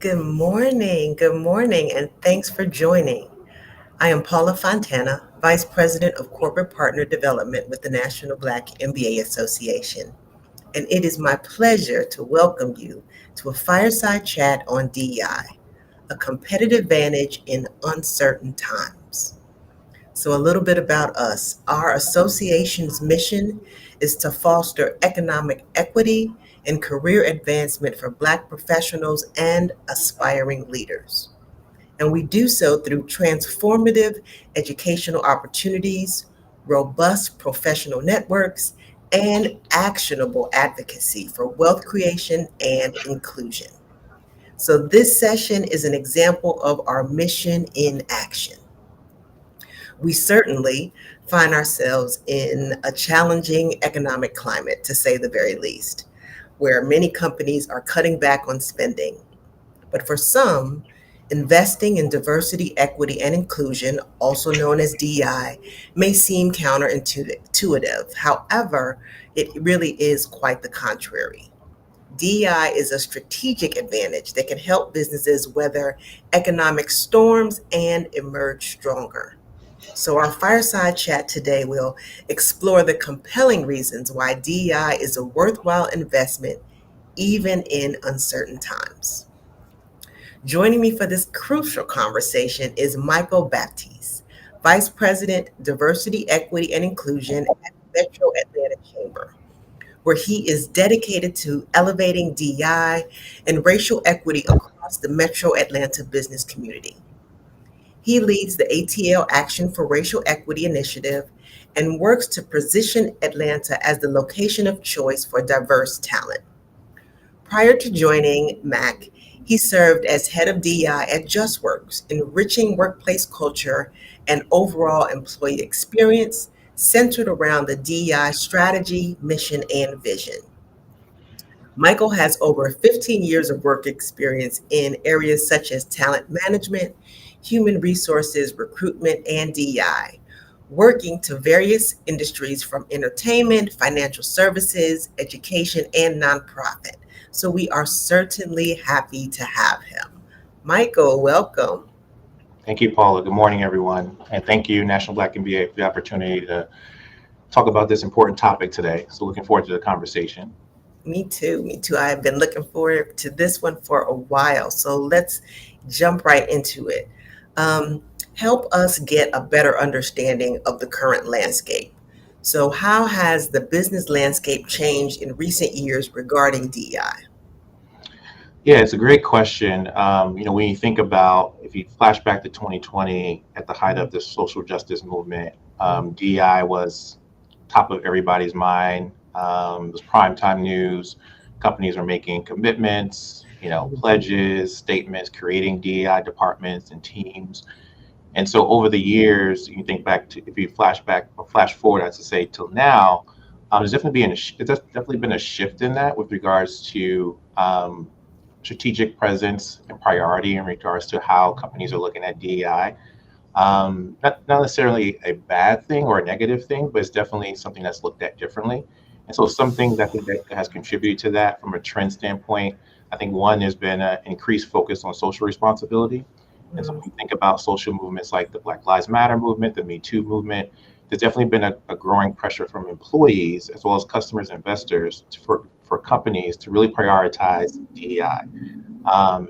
Good morning, and thanks for joining. I am Paula Fontana, Vice President of Corporate Partner Development with the National Black MBA Association, and it is my pleasure to welcome you to a fireside chat on DEI, a competitive advantage in uncertain times. So, a little bit about us. Our association's mission is to foster economic equity and career advancement for Black professionals and aspiring leaders. And we do so through transformative educational opportunities, robust professional networks, and actionable advocacy for wealth creation and inclusion. So, this session is an example of our mission in action. We certainly find ourselves in a challenging economic climate, to say the very least, where many companies are cutting back on spending. But for some, investing in diversity, equity, and inclusion, also known as DEI, may seem counterintuitive. However, it really is quite the contrary. DEI is a strategic advantage that can help businesses weather economic storms and emerge stronger. So, our fireside chat today will explore the compelling reasons why DEI is a worthwhile investment even in uncertain times. Joining me for this crucial conversation is Michael Baptiste, Vice President, Diversity, Equity, and Inclusion at Metro Atlanta Chamber, where he is dedicated to elevating DEI and racial equity across the Metro Atlanta business community. He leads the ATL Action for Racial Equity initiative and works to position Atlanta as the location of choice for diverse talent. Prior to joining MAC, he served as head of DEI at JustWorks, enriching workplace culture and overall employee experience centered around the DEI strategy, mission, and vision. Michael has over 15 years of work experience in areas such as talent management, human resources, recruitment, and DEI, working to various industries from entertainment, financial services, education, and nonprofit. So we are certainly happy to have him. Michael, welcome. Thank you, Paula. Good morning, everyone. And thank you, National Black MBA, for the opportunity to talk about this important topic today. So looking forward to the conversation. Me too. Me too. I have been looking forward to this one for a while. So let's jump right into it. Um, Help us get a better understanding of the current landscape. So, how has the business landscape changed in recent years regarding DEI? Yeah, it's a great question. When you think about, if you flash back to 2020 at the height of the social justice movement, DEI was top of everybody's mind. It was prime time news. Companies are making commitments, pledges, statements, creating DEI departments and teams. And so over the years, you think back to, if you flash back or flash forward, as to say, till now, there's definitely been a shift in that with regards to strategic presence and priority in regards to how companies are looking at DEI. Not necessarily a bad thing or a negative thing, but it's definitely something that's looked at differently. And so something that I think that has contributed to that from a trend standpoint, I think one, there's been an increased focus on social responsibility. And so Mm, when you think about social movements like the Black Lives Matter movement, the Me Too movement, there's definitely been a growing pressure from employees as well as customers and investors for companies to really prioritize DEI.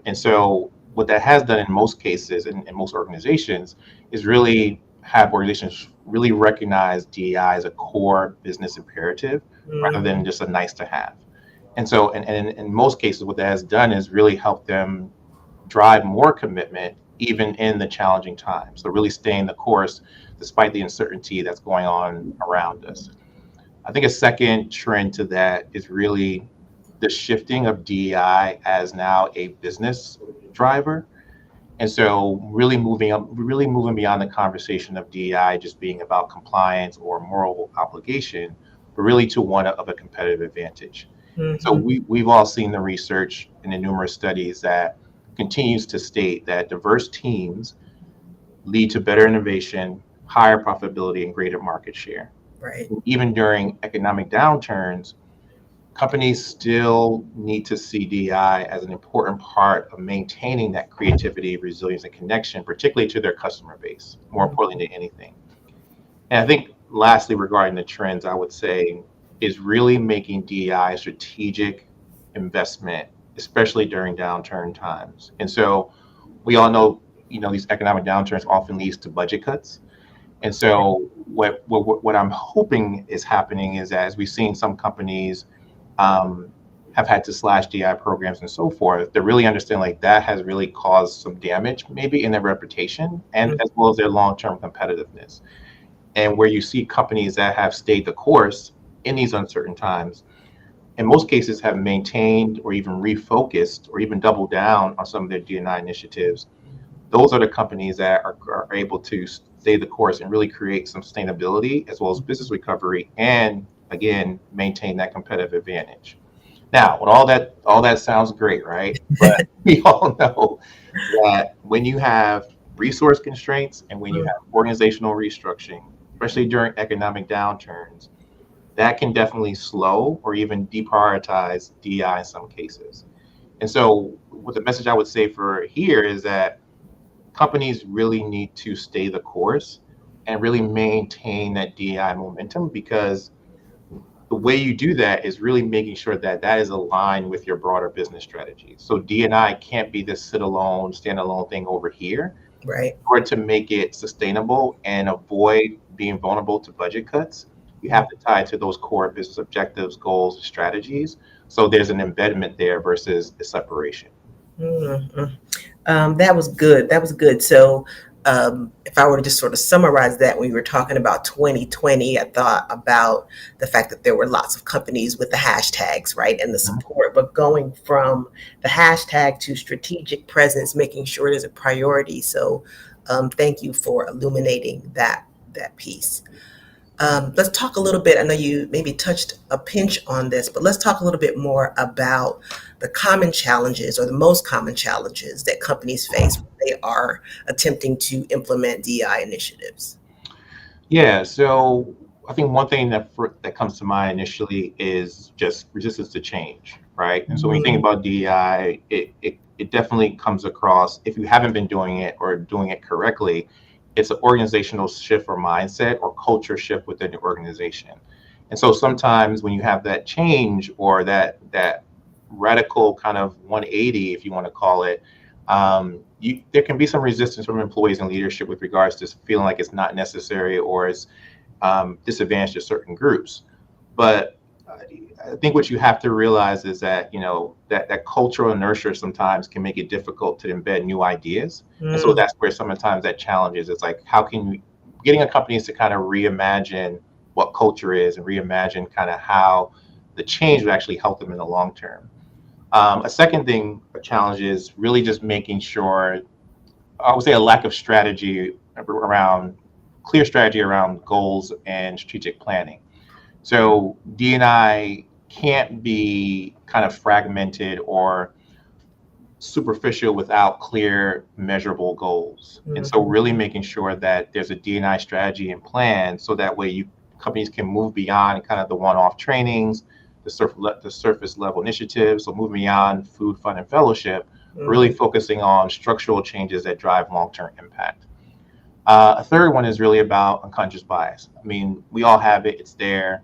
And so what that has done in most cases and in most organizations is really have organizations really recognize DEI as a core business imperative rather than mhm. just a nice to have. And so and in most cases, what that has done is really help them drive more commitment even in the challenging times. So really staying the course despite the uncertainty that's going on around us. I think a second trend to that is really the shifting of DEI as now a business driver. And so really moving beyond the conversation of DEI just being about compliance or moral obligation, but really to one of a competitive advantage. So Mhm. we've all seen the research and the numerous studies that continues to state that diverse teams lead to better innovation, higher profitability, and greater market share. Right. Even during economic downturns, companies still need to see DI as an important part of maintaining that creativity, resilience, and connection, particularly to their customer base, more importantly than anything. And I think lastly, regarding the trends, I would say is really making DEI a strategic investment, especially during downturn times. And so we all know, these economic downturns often leads to budget cuts. And so what I'm hoping is happening is that as we've seen some companies um, have had to slash DI programs and so forth, they really understand like that has really caused some damage maybe in their reputation and as well as their long-term competitiveness. And where you see companies that have stayed the course in these uncertain times, in most cases have maintained or even refocused or even doubled down on some of their D&I initiatives, those are the companies that are able to stay the course and really create some sustainability as well as business recovery and again maintain that competitive advantage. Now, with all that sounds great, right? But we all know that when you have resource constraints and when you have organizational restructuring, especially during economic downturns, that can definitely slow or even deprioritize DI in some cases. And so, what the message I would say for here is that companies really need to stay the course and really maintain that DI momentum because the way you do that is really making sure that that is aligned with your broader business strategy. So D&I can't be this sit alone, standalone thing over here. Right. In order to make it sustainable and avoid being vulnerable to budget cuts, you have to tie it to those core business objectives, goals, and strategies. So there's an embedment there versus a separation. Mm-hmm. That was good. That was good. So, if I were to just sort of summarize that, when we were talking about 2020, I thought about the fact that there were lots of companies with the hashtags, right, and the support, but going from the hashtag to strategic presence, making sure it is a priority. So, thank you for illuminating that piece. Let's talk a little bit. I know you maybe touched a pinch on this, but let's talk a little bit more about the common challenges or the most common challenges that companies face when they are attempting to implement DEI initiatives. Yeah, so I think one thing that comes to mind initially is just resistance to change, right? And so when you think Mhm. about DEI, it definitely comes across, if you haven't been doing it or doing it correctly, it's an organizational shift or mindset or culture shift within the organization. And so sometimes when you have that change or that radical kind of 180, if you want to call it, there can be some resistance from employees and leadership with regards to feeling like it's not necessary or it's disadvantage to certain groups. But I think what you have to realize is that that cultural inertia sometimes can make it difficult to embed new ideas, and so Mm, that's where sometimes that challenge is. It's like how can you getting a companies to kind of reimagine what culture is and reimagine kind of how the change would actually help them in the long term. A second thing, a challenge is really just making sure I would say a lack of strategy around clear strategy around goals and strategic planning. So D&I can't be kind of fragmented or superficial without clear measurable goals. And so mhm, really making sure that there's a D&I strategy and plan so that way companies can move beyond kind of the one-off trainings, the surface level initiatives, so moving beyond food, fun, and fellowship, really mhm, focusing on structural changes that drive long-term impact. A third one is really about unconscious bias. I mean, we all have it; it's there,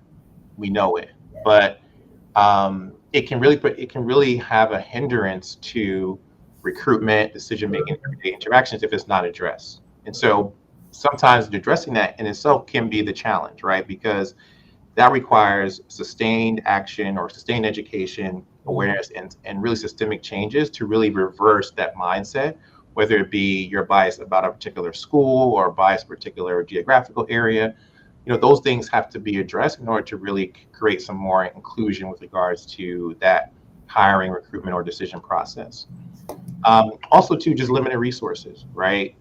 we know it, but it can really have a hindrance to recruitment, decision making, everyday interactions if it's not addressed. And so sometimes addressing that in itself can be the challenge, right? Because that requires sustained action or sustained education, mhm, awareness, and really systemic changes to really reverse that mindset, whether it be your bias about a particular school or bias particular geographical area. Those things have to be addressed in order to really create some more inclusion with regards to that hiring, recruitment, or decision process. Also, too, just limited resources, right?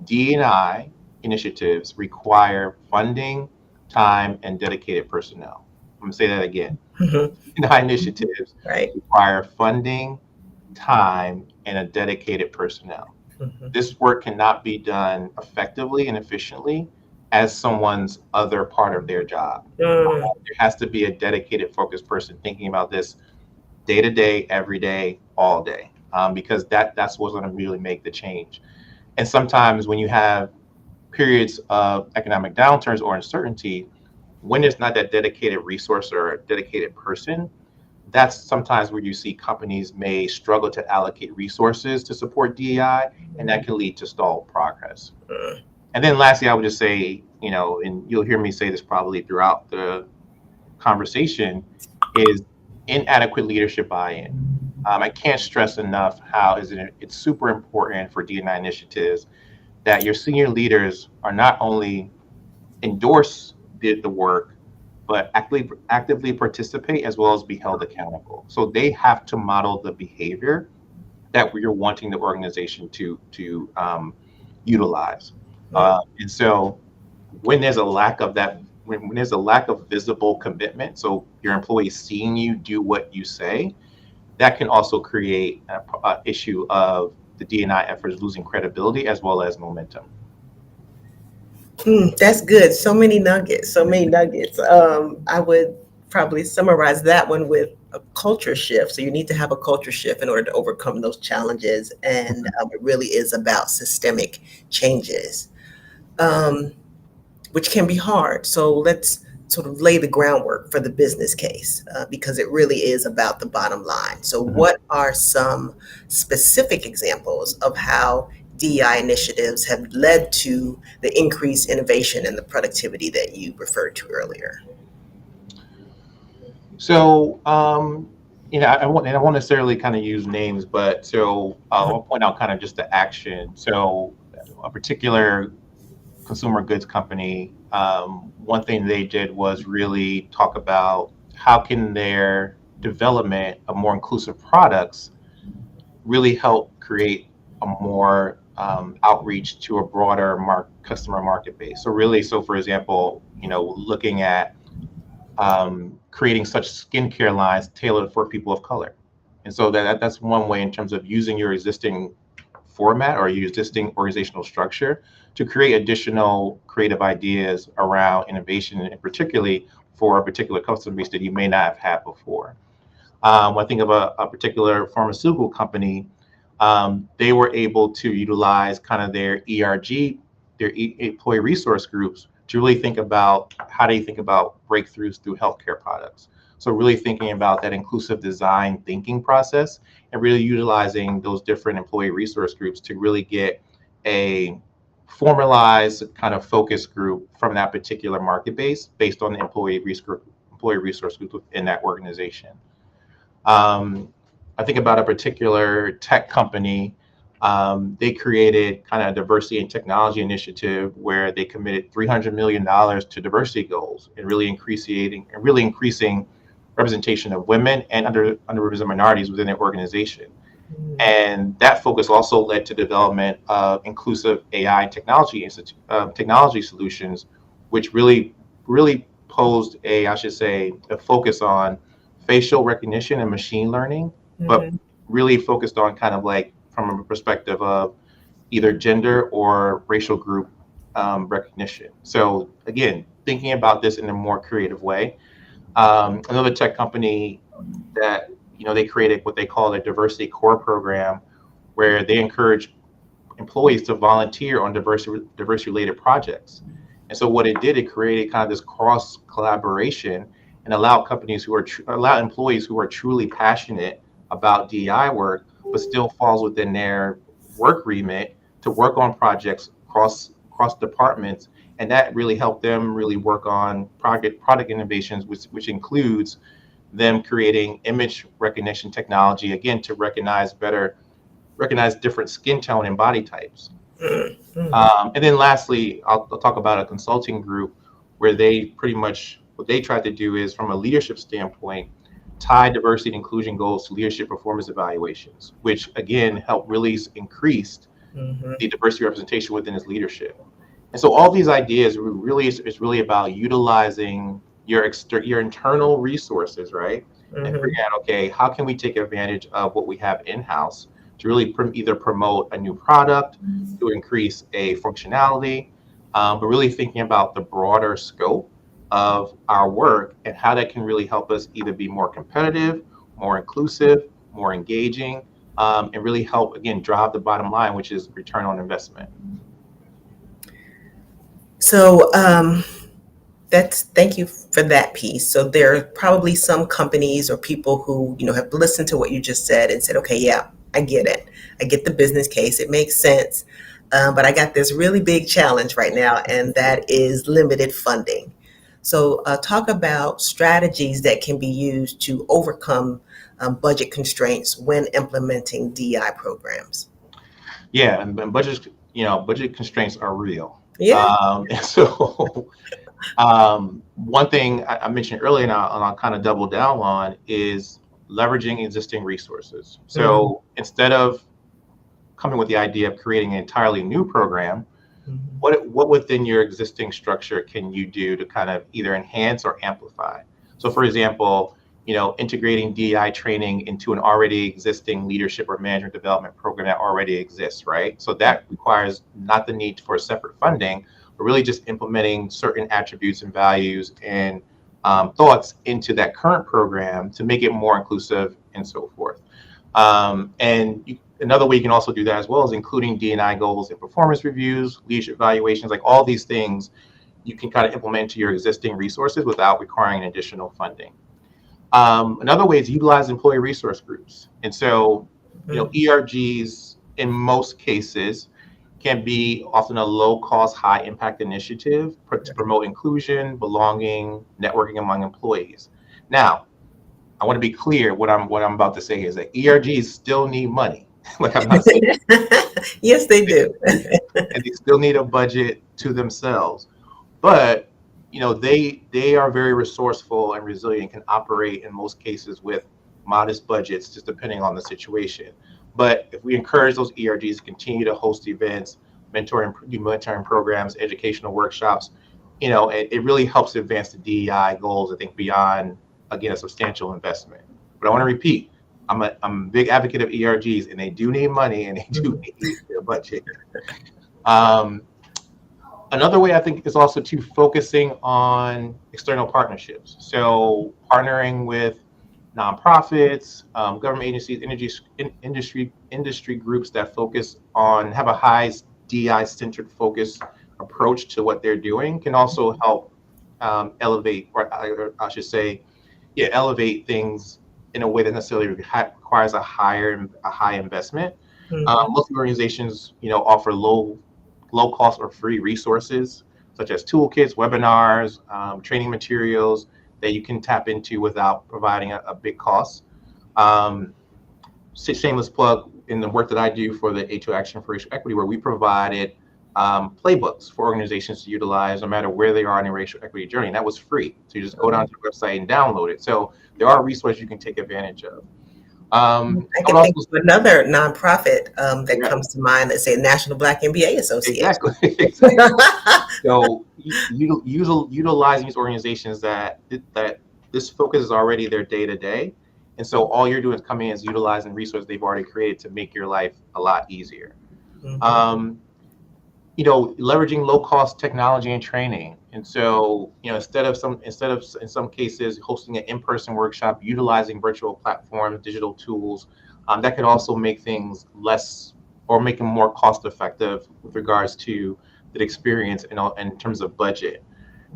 D&I initiatives require funding, time, and dedicated personnel. I'm going to say that again. mhm. D&I initiatives Right. require funding, time, and a dedicated personnel. Mhm. This work cannot be done effectively and efficiently as someone's other part of their job. Mm, There has to be a dedicated, focused person thinking about this day to day, every day, all day, because that's what's going to really make the change. And sometimes when you have periods of economic downturns or uncertainty, when there's not that dedicated resource or a dedicated person, that's sometimes where you see companies may struggle to allocate resources to support DEI, and that can lead to stalled progress. mm, And then lastly, I would just say, and you'll hear me say this probably throughout the conversation, is inadequate leadership buy-in. I can't stress enough how it's super important for D&I initiatives that your senior leaders are not only endorse the work, but actively participate as well as be held accountable. So they have to model the behavior that you're wanting the organization to utilize. mm. And so when there's a lack of that, when there's a lack of visible commitment, so your employees seeing you do what you say, that can also create a issue of the D&I efforts losing credibility as well as momentum. That's good. So many nuggets, so many nuggets. I would probably summarize that one with a culture shift. So you need to have a culture shift in order to overcome those challenges. And it really is about systemic changes, um, which can be hard. So let's sort of lay the groundwork for the business case because it really is about the bottom line. So, Mhm. what are some specific examples of how DEI initiatives have led to the increased innovation and the productivity that you referred to earlier? So, I won't necessarily kind of use names, but so I'll point out kind of just the action. So, a particular consumer goods company, one thing they did was really talk about how can their development of more inclusive products really help create a more outreach to a broader customer market base. So really, so for example, looking at creating such skincare lines tailored for people of color. And so that's one way in terms of using your existing format or your existing organizational structure to create additional creative ideas around innovation, and particularly for a particular customer base that you may not have had before. I think of a particular pharmaceutical company. They were able to utilize kind of their ERG, their employee resource groups, to really think about how they think about breakthroughs through healthcare products. So really thinking about that inclusive design thinking process and really utilizing those different employee resource groups to really get a formalized kind of focus group from that particular market base based on the employee resource group within that organization. Um, I think about a particular tech company. They created kind of a diversity and technology initiative where they committed $300 million to diversity goals and really increasing representation of women and underrepresented minorities within their organization. And that focus also led to development of inclusive AI and technology solutions, which really posed I should say, a focus on facial recognition and machine learning, but Mm-hmm. really focused on kind of like from a perspective of either gender or racial group recognition. So again, thinking about this in a more creative way. Another tech company that they created what they call a diversity core program, where they encourage employees to volunteer on diversity related projects. And so what it did, it created kind of this cross collaboration and allow employees who are truly passionate about DEI work, but still falls within their work remit to work on projects cross departments. And that really helped them really work on product innovations, which includes them creating image recognition technology, again, to recognize different skin tone and body types. Mm-hmm. And then lastly, I'll talk about a consulting group where they pretty much what they tried to do is, from a leadership standpoint, tie diversity and inclusion goals to leadership performance evaluations, which again help really increase Mm-hmm. the diversity representation within its leadership. And so all these ideas really is really about utilizing your internal resources, right? And Mm-hmm. figuring out, okay, how can we take advantage of what we have in-house to really either promote a new product, to increase a functionality, but really thinking about the broader scope of our work and how that can really help us either be more competitive, more inclusive, more engaging, and really help, again, drive the bottom line, which is return on investment. So that's thank you for that piece. So there are probably some companies or people who have listened to what you just said and said, okay, yeah, I get it. I get the business case. It makes sense. But I got this really big challenge right now, and that is limited funding. So talk about strategies that can be used to overcome budget constraints when implementing DEI programs. Yeah, and budget constraints are real. Yeah. And so one thing I mentioned earlier, and I'll kind of double down on, is leveraging existing resources. Mhm. So instead of coming with the idea of creating an entirely new program, Mhm. what within your existing structure can you do to kind of either enhance or amplify? So, for example, integrating DEI training into an already existing leadership or management development program that already exists, right? So that requires not the need for separate funding, but really just implementing certain attributes and values and thoughts into that current program to make it more inclusive and so forth. Another way you can also do that as well is including D&I goals and performance reviews, leadership evaluations, like all these things you can kind of implement into your existing resources without requiring additional funding. Another way is utilize employee resource groups. And so, Mhm. ERGs in most cases can be often a low cost, high impact initiative to promote inclusion, belonging, networking among employees. Now, I want to be clear what I'm about to say here is that ERGs still need money. Like I'm not saying Yes, they do. and they still need a budget to themselves. But they are very resourceful and resilient, can operate in most cases with modest budgets, just depending on the situation. But if we encourage those ERGs to continue to host events, do mentoring programs, educational workshops, it really helps advance the DEI goals, I think, beyond, again, a substantial investment. But I want to repeat, I'm a big advocate of ERGs, and they do need money and they do Mhm. need their budget. Um, Another way I think is also to focusing on external partnerships. So partnering with nonprofits, government agencies, industry groups that have a high DI centered focus approach to what they're doing can also help elevate, or I should say, yeah, elevate things in a way that necessarily requires a high investment. Mhm. Most organizations, offer low cost or free resources such as toolkits, webinars, training materials that you can tap into without providing a big cost. Um, Shameless plug in the work that I do for the HO Action for Racial Equity, where we provided playbooks for organizations to utilize no matter where they are in a racial equity journey. And that was free. So you just go down to the website and download it. So there are resources you can take advantage of. I I would can think also, of another nonprofit that yeah, comes to mind. Let's say National Black MBA Association. exactly, exactly. So utilizing these organizations that this focus is already their day to day, and so all you're doing is coming in is utilizing resources they've already created to make your life a lot easier. Mhm. Um, Leveraging low cost technology and training, and so instead of in some cases hosting an in person workshop, utilizing virtual platforms, digital tools, that could also make things less or make them more cost effective with regards to the experience and in terms of budget.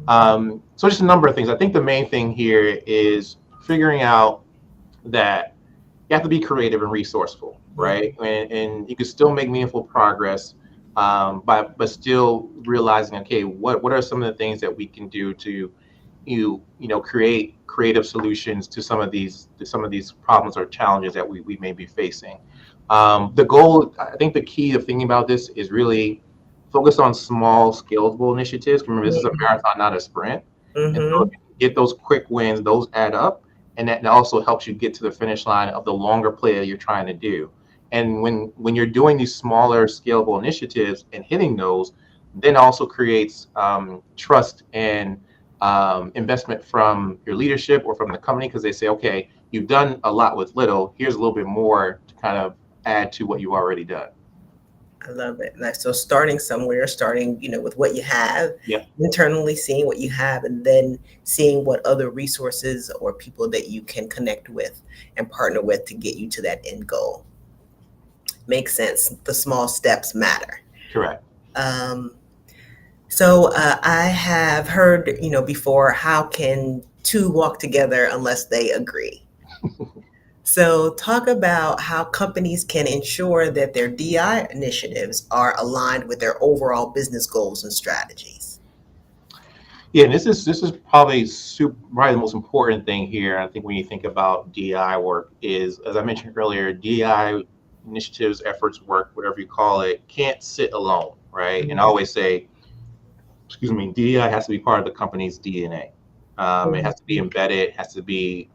So just a number of things. I think the main thing here is figuring out that you have to be creative and resourceful, Mhm. right? And you can still make meaningful progress, but still realizing, okay, what are some of the things that we can do to create creative solutions to some of these problems or challenges that we may be facing. The goal, I think, the key of thinking about this is really focus on small, scalable initiatives. Remember, this is a marathon, not a sprint. And so if Mhm. you can get those quick wins, those add up, and that also helps you get to the finish line of the longer play that you're trying to do. And when you're doing these smaller, scalable initiatives and hitting those, then also creates trust and investment from your leadership or from the company, because they say, okay, you've done a lot with little. Here's a little bit more to kind of add to what you've already done. I love it. Like, so starting somewhere, starting, with what you have, Yep, internally seeing what you have, and then seeing what other resources or people that you can connect with and partner with to get you to that end goal. Makes sense. The small steps matter. correct. Um, so I have heard, before, how can two walk together unless they agree? So, talk about how companies can ensure that their DI initiatives are aligned with their overall business goals and strategies. Yeah, and this is probably probably the most important thing here. I think when you think about DI work is, as I mentioned earlier, DI initiatives, efforts, work, whatever you call it, can't sit alone, right? And I Mhm. always say, excuse me, DEI has to be part of the company's DNA. It has to be Mhm. embedded, it has to be,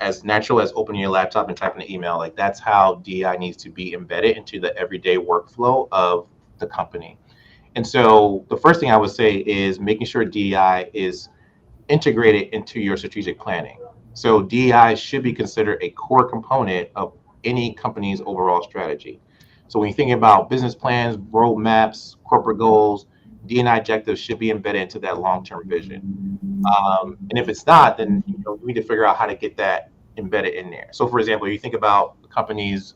as natural as opening your laptop and typing an email. Like that's how DEI needs to be embedded into the everyday workflow of the company. And so the first thing I would say is making sure DEI is integrated into your strategic planning. So DEI should be considered a core component of any company's overall strategy. So when you think about business plans, roadmaps, corporate goals, D&I objectives should be embedded into that long-term vision. And if it's not, then we need to figure out how to get that embedded in there. So for example, you think about the company's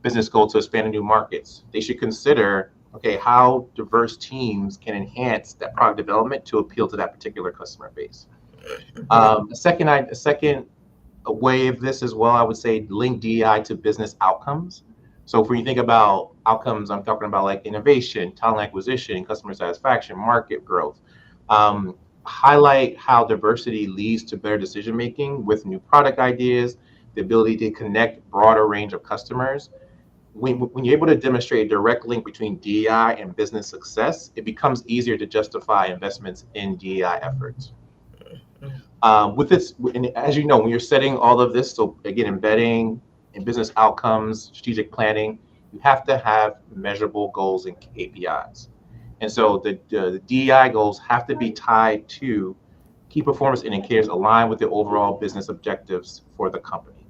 business goal to expand into new markets, they should consider, okay, how diverse teams can enhance that product development to appeal to that particular customer base. Mhm. A second way of this as well, I would say link DEI to business outcomes. So if we think about outcomes, I'm talking about like innovation, talent acquisition, customer satisfaction, market growth. Um, Highlight how diversity leads to better decision making with new product ideas, the ability to connect broader range of customers. When you're able to demonstrate a direct link between DEI and business success, it becomes easier to justify investments in DEI efforts. With this, and as you know, when you're setting all of this, so again, embedding in business outcomes, strategic planning, you have to have measurable goals and KPIs. And so the DEI goals have to be tied to key performance indicators aligned with the overall business objectives for the company.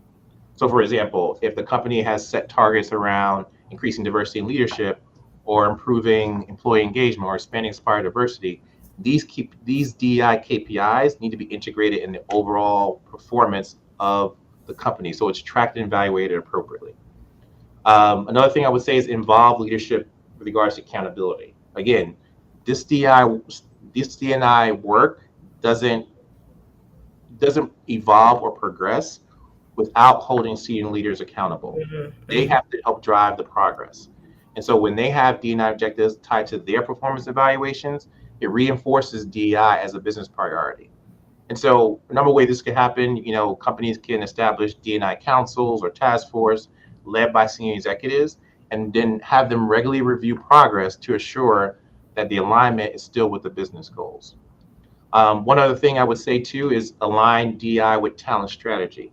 So, for example, if the company has set targets around increasing diversity in leadership or improving employee engagement or expanding supplier diversity, these DEI KPIs need to be integrated in the overall performance of the company, so it's tracked and evaluated appropriately. Another thing I would say is involve leadership with regards to accountability. Again, this DI this DNI work doesn't doesn't evolve or progress without holding senior leaders accountable. Mhm. They Mhm. have to help drive the progress. And so when they have D&I objectives tied to their performance evaluations, it reinforces DEI as a business priority. And so another way this could happen, companies can establish D&I councils or task force led by senior executives and then have them regularly review progress to assure that the alignment is still with the business goals. One other thing I would say too is align DI with talent strategy.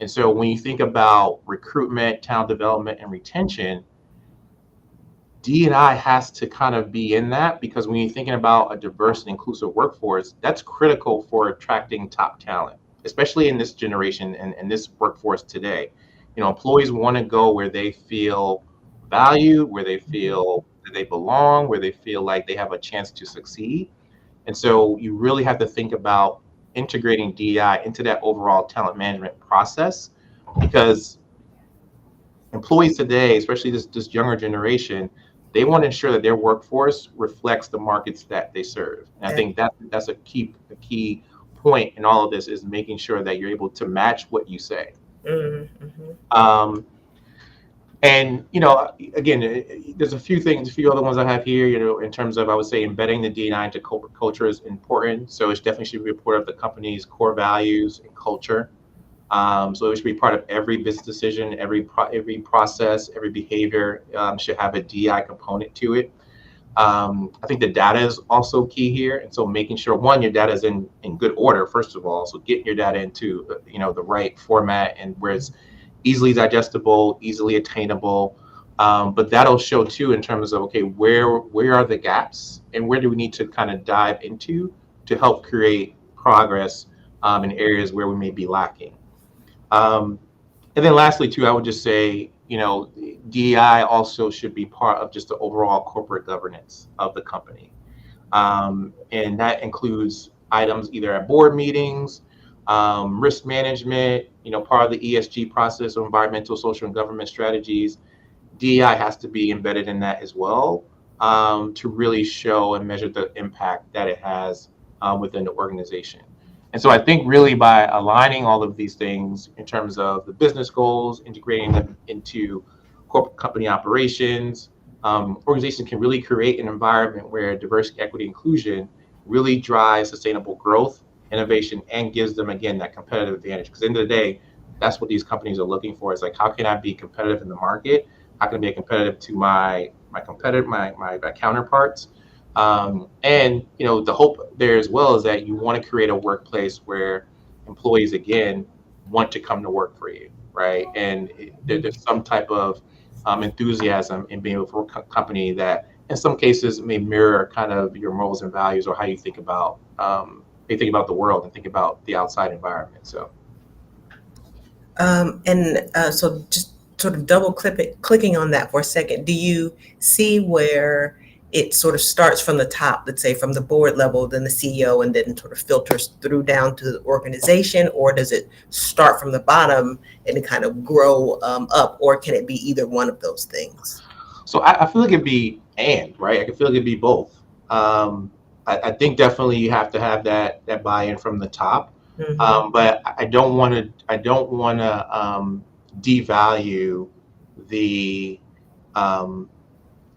And so when you think about recruitment, talent development, and retention, D&I has to kind of be in that because when you're thinking about a diverse and inclusive workforce, that's critical for attracting top talent, especially in this generation and this workforce today. Employees want to go where they feel valued, where they feel that they belong, where they feel like they have a chance to succeed. And so you really have to think about integrating DEI into that overall talent management process because employees today, especially this younger generation, they want to ensure that their workforce reflects the markets that they serve. And I And- think that's a key point in all of this is making sure that you're able to match what you say. mhm. Mhm. Um, and again, there's a few other ones I have here. In terms of I would say embedding the D9 into corporate culture is important. So it definitely should be a part of the company's core values and culture. So it should be part of every business decision, every process, every behavior should have a DI component to it. I think the data is also key here, and so making sure one, your data is in good order first of all. So getting your data into the right format and where it's easily digestible, easily attainable. But that'll show too in terms of okay, where are the gaps and where do we need to kind of dive into to help create progress in areas where we may be lacking. Um, and then lastly, too, I would just say DEI also should be part of just the overall corporate governance of the company. And that includes items either at board meetings, risk management, part of the ESG process or environmental, social, and government strategies. DEI has to be embedded in that as well, to really show and measure the impact that it has within the organization. And so I think really by aligning all of these things in terms of the business goals, integrating them into corporate company operations, organizations can really create an environment where diversity, equity, inclusion really drives sustainable growth, innovation, and gives them, again, that competitive advantage. Because at the end of the day, that's what these companies are looking for. Is like, how can I be competitive in the market? How can I be competitive to my competitor, my counterparts? And the hope there as well is that you want to create a workplace where employees, again, want to come to work for you, right? And there's some type of enthusiasm in being with a company that, in some cases, may mirror kind of your morals and values or how you think about the world and think about the outside environment. So. So just sort of clicking on that for a second, do you see where it sort of starts from the top, let's say from the board level, then the CEO, and then sort of filters through down to the organization, or does it start from the bottom and it kind of grow up, or can it be either one of those things? So I feel like it'd be right? I can feel like it'd be both. I think definitely you have to have that buy-in from the top. Mm-hmm. But I don't want to devalue the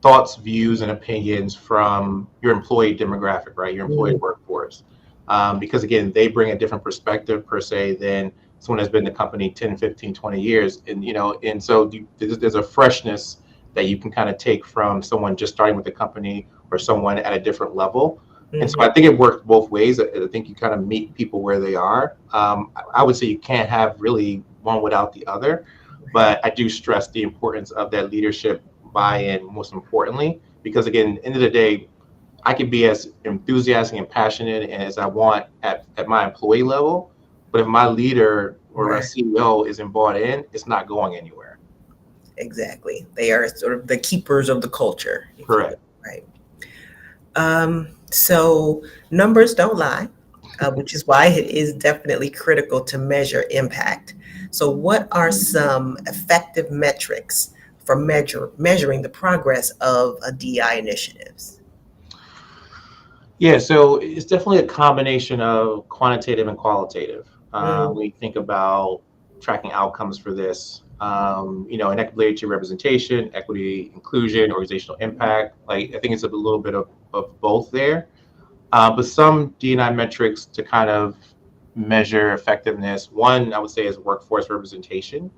thoughts, views, and opinions from your employee demographic, right? Your employee workforce. Because again, they bring a different perspective per se than someone that's been in the company 10, 15, 20 years. And so there's a freshness that you can kind of take from someone just starting with the company or someone at a different level. And so I think it works both ways. I think you kind of meet people where they are. I would say you can't have really one without the other, but I do stress the importance of that leadership buy-in, most importantly, because again, end of the day, I can be as enthusiastic and passionate as I want at my employee level, but if my leader or a CEO isn't bought in, it's not going anywhere. Exactly. They are sort of the keepers of the culture. Correct. Right. So numbers don't lie, which is why it is definitely critical to measure impact. So what are some effective metrics for measuring the progress of a DEI initiatives? Yeah, so it's definitely a combination of quantitative and qualitative. When you think about tracking outcomes for this, inequity representation, equity, inclusion, organizational impact, like I think it's a little bit of both there. But some D&I metrics to kind of measure effectiveness. One, I would say, is workforce representation.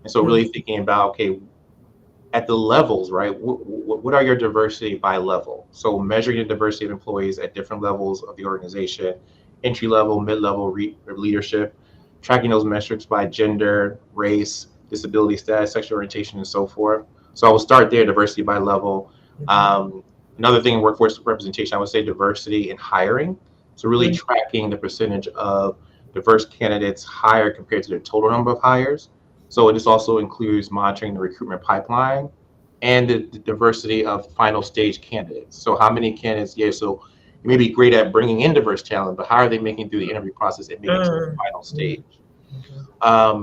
And so really thinking about, okay, at the levels, right? What are your diversity by level? So measuring the diversity of employees at different levels of the organization, entry level, mid-level leadership, tracking those metrics by gender, race, disability status, sexual orientation, and so forth. So I will start there, diversity by level. Another thing in workforce representation, I would say diversity in hiring. So really tracking the percentage of diverse candidates hired compared to the total number of hires. So this also includes monitoring the recruitment pipeline and the diversity of final stage candidates. So how many candidates, so you may be great at bringing in diverse talent, but how are they making through the interview process and making it to the final stage?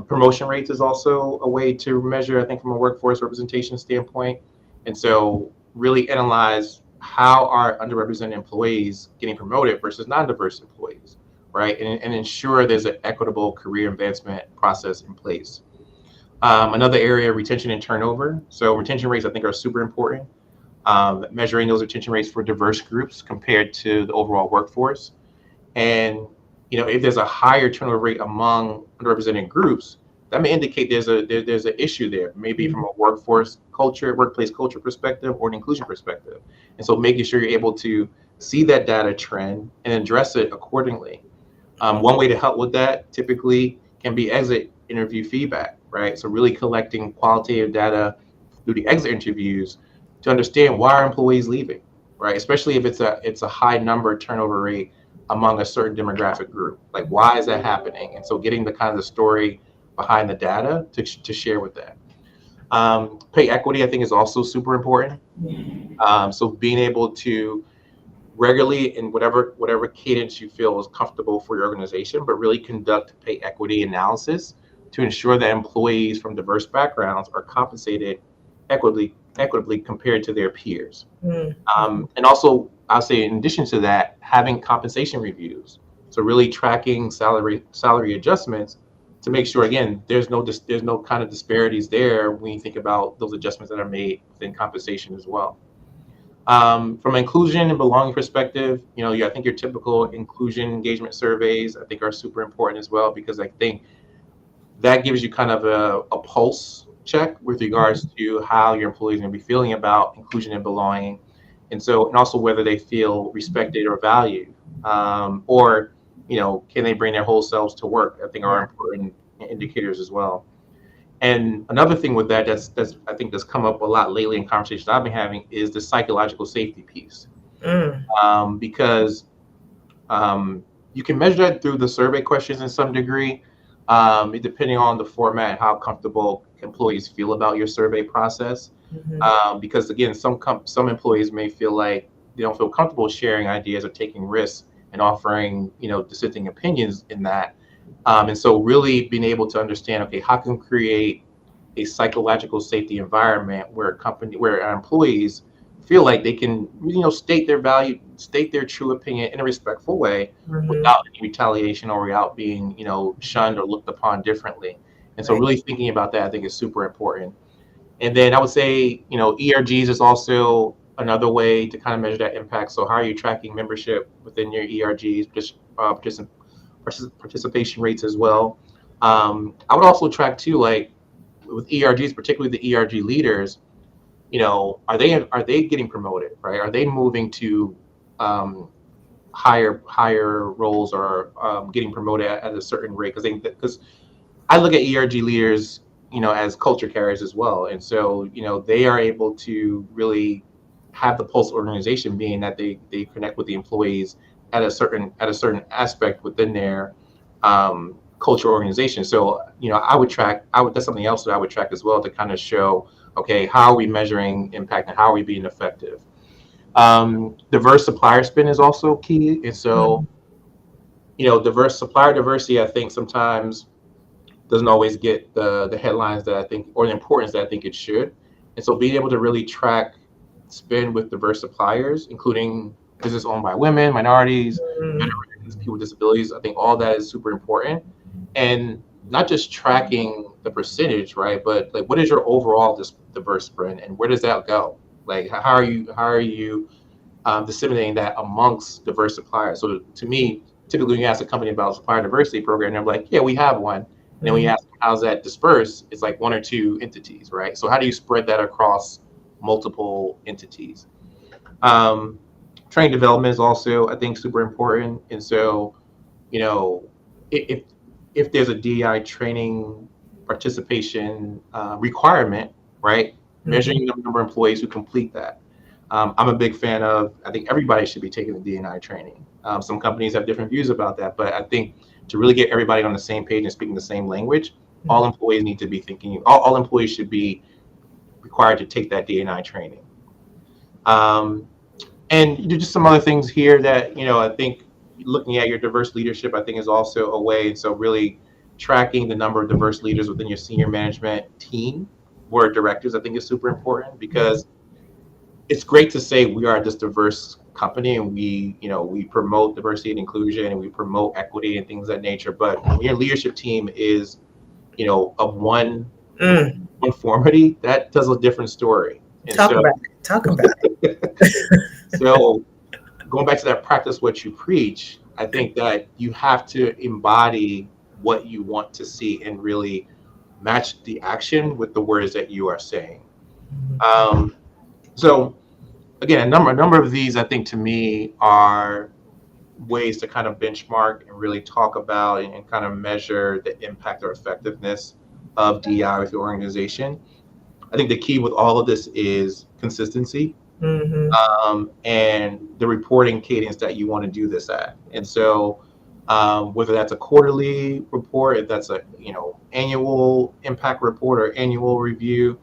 Promotion rates is also a way to measure, I think, from a workforce representation standpoint. And so really analyze how are underrepresented employees getting promoted versus non-diverse employees, right? And ensure there's an equitable career advancement process in place. Another area, retention and turnover. So retention rates, I think, are super important. Measuring those retention rates for diverse groups compared to the overall workforce. And if there's a higher turnover rate among underrepresented groups, that may indicate there's an issue there, maybe from a workplace culture perspective or an inclusion perspective. And so making sure you're able to see that data trend and address it accordingly. One way to help with that typically can be exit interview feedback, right? So really collecting qualitative data through the exit interviews to understand why are employees leaving, right? Especially if it's a high number turnover rate among a certain demographic group. Like, why is that happening? And so getting the kind of the story behind the data to share with that. Pay equity, I think, is also super important. So being able to regularly, in whatever cadence you feel is comfortable for your organization, but really conduct pay equity analysis to ensure that employees from diverse backgrounds are compensated equitably compared to their peers. Mm-hmm. And also, I'll say, in addition to that, having compensation reviews. So really tracking salary adjustments to make sure, again, there's no kind of disparities there when you think about those adjustments that are made within compensation as well. From an inclusion and belonging perspective, I think your typical inclusion engagement surveys, I think, are super important as well, because I think that gives you kind of a pulse check with regards to how your employees are going to be feeling about inclusion and belonging. And also whether they feel respected or valued, or, can they bring their whole selves to work, I think, are Yeah. important indicators as well. And another thing with that that's I think that's come up a lot lately in conversations I've been having is the psychological safety piece, Mm. because you can measure that through the survey questions in some degree, depending on the format and how comfortable employees feel about your survey process. Mm-hmm. Because again, some employees may feel like they don't feel comfortable sharing ideas or taking risks and offering, dissenting opinions in that. And so really being able to understand, okay, how can we create a psychological safety environment where our employees feel like they can, state their value, state their true opinion in a respectful way Mm-hmm. without any retaliation or without being, shunned or looked upon differently. And so Right. really thinking about that, I think, is super important. And then I would say, ERGs is also another way to kind of measure that impact. So how are you tracking membership within your ERGs, participation rates as well? I would also track too, like with ERGs, particularly the ERG leaders, are they getting promoted, right? Are they moving to um, higher roles, or getting promoted at a certain rate? Because I look at ERG leaders, as culture carriers as well, and so they are able to really have the pulse organization, being that they connect with the employees at a certain aspect within their culture organization. So I would that's something else that I would track as well, to kind of show, okay, how are we measuring impact and how are we being effective. Diverse supplier spend is also key, and so Mm-hmm. diverse supplier diversity, I think, sometimes doesn't always get the headlines that I think, or the importance that I think it should. And so being able to really track spend with diverse suppliers, including business owned by women, minorities, veterans, people with disabilities, I think all that is super important. And not just tracking the percentage, right? But like, what is your overall diverse spend, and where does that go? Like, how are you disseminating that amongst diverse suppliers? So to me, typically when you ask a company about a supplier diversity program, they're like, yeah, we have one. And then when you Mm-hmm. ask them, how's that dispersed, it's like one or two entities, right? So how do you spread that across multiple entities? Um, Training development is also, I think, super important. And so, you know, if if there's a DEI training participation requirement, right? Mm-hmm. Measuring the number of employees who complete that. I'm a big fan of. I think everybody should be taking the DNI training. Some companies have different views about that, but I think to really get everybody on the same page and speaking the same language, all employees need to be thinking. All employees should be required to take that DNI training. Um, and just some other things here that I think looking at your diverse leadership, I think, is also a way. And so really tracking the number of diverse leaders within your senior management team, board of directors, I think, is super important, Mm-hmm. because it's great to say we are this diverse company, and we promote diversity and inclusion, and we promote equity and things of that nature. But when your leadership team is, of Mm. conformity, that tells a different story. And Talk so about it. Talk about it. so going back to that practice what you preach, I think that you have to embody what you want to see and really match the action with the words that you are saying. Um, so again, a number of these, I think, to me, are ways to kind of benchmark and really talk about and kind of measure the impact or effectiveness of DEI with your organization. I think the key with all of this is consistency, Mm-hmm. and the reporting cadence that you want to do this at. And so, whether that's a quarterly report, if that's a annual impact report or annual review,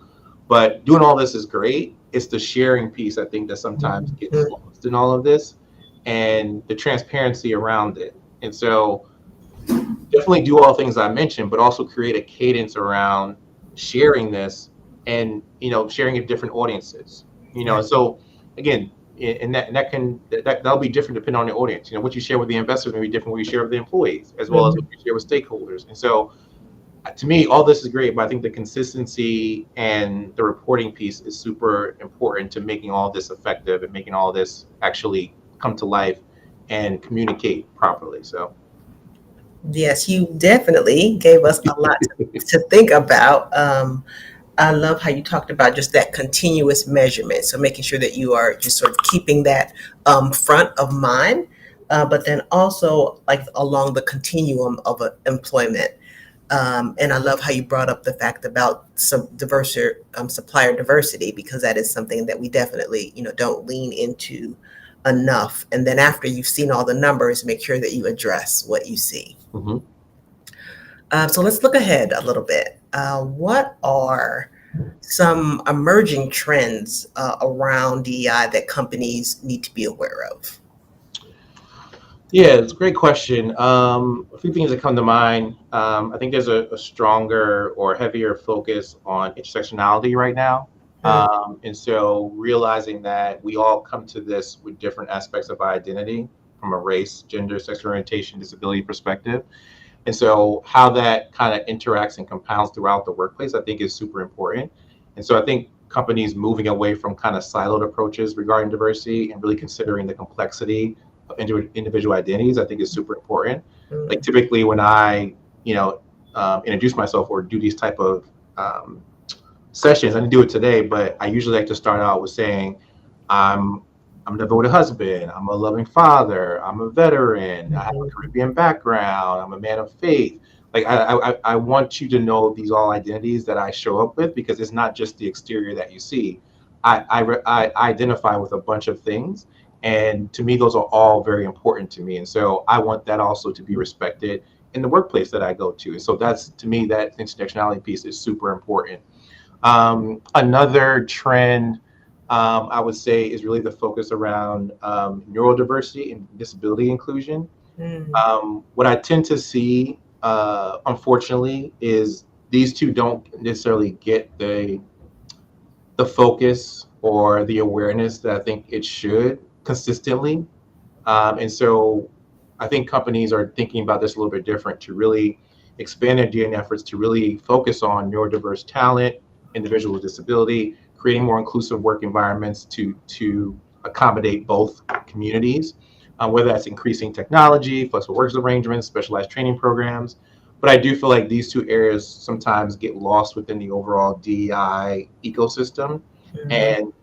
But doing all this is great. It's the sharing piece, I think, that sometimes gets Mhm. lost in all of this, and the transparency around it. And so definitely do all the things I mentioned, but also create a cadence around sharing this, and sharing it to different audiences. Yeah. And so again, that'll be different depending on the audience. What you share with the investors may be different what you share with the employees, as well as what Mhm. you share with stakeholders. And so to me, all this is great, but I think the consistency and the reporting piece is super important to making all this effective and making all this actually come to life and communicate properly. So Yes, you definitely gave us a lot to think about. I love how you talked about just that continuous measurement. So making sure that you are just sort of keeping that front of mind, but then also like along the continuum of employment. And I love how you brought up the fact about some supplier diversity, because that is something that we definitely, don't lean into enough. And then after you've seen all the numbers, make sure that you address what you see. mhm. So let's look ahead a little bit. What are some emerging trends around DEI that companies need to be aware of? Yeah, it's a great question. A few things that come to mind. I think there's a stronger or heavier focus on intersectionality right now. Mm, And so realizing that we all come to this with different aspects of our identity from a race, gender, sexual orientation, disability perspective. And so how that kind of interacts and compounds throughout the workplace, I think is super important. And so I think companies moving away from kind of siloed approaches regarding diversity and really considering the complexity of individual identities, I think is super important. Like mm, typically when I, you know, introduce myself or do these type of um, sessions, I didn't do it today, but I usually like to start out with saying, I'm I'm a devoted husband. I'm a loving father. I'm a veteran. I have a mhm, Caribbean background. I'm a man of faith. Like I want you to know these all identities that I show up with, because it's not just the exterior that you see. I identify with a bunch of things, and to me, those are all very important to me. And so I want that also to be respected in the workplace that I go to. And so that's, to me, that intersectionality piece is super important. Another trend, I would say, is really the focus around neurodiversity and disability inclusion. mm, What I tend to see, unfortunately, is these two don't necessarily get the focus or the awareness that I think it should consistently. And so I think companies are thinking about this a little bit different to really expand their DNA efforts to really focus on neurodiverse talent, individuals with disability, creating more inclusive work environments to accommodate both communities, whether that's increasing technology, flexible works arrangements, specialized training programs. But I do feel like these two areas sometimes get lost within the overall DEI ecosystem. mhm. And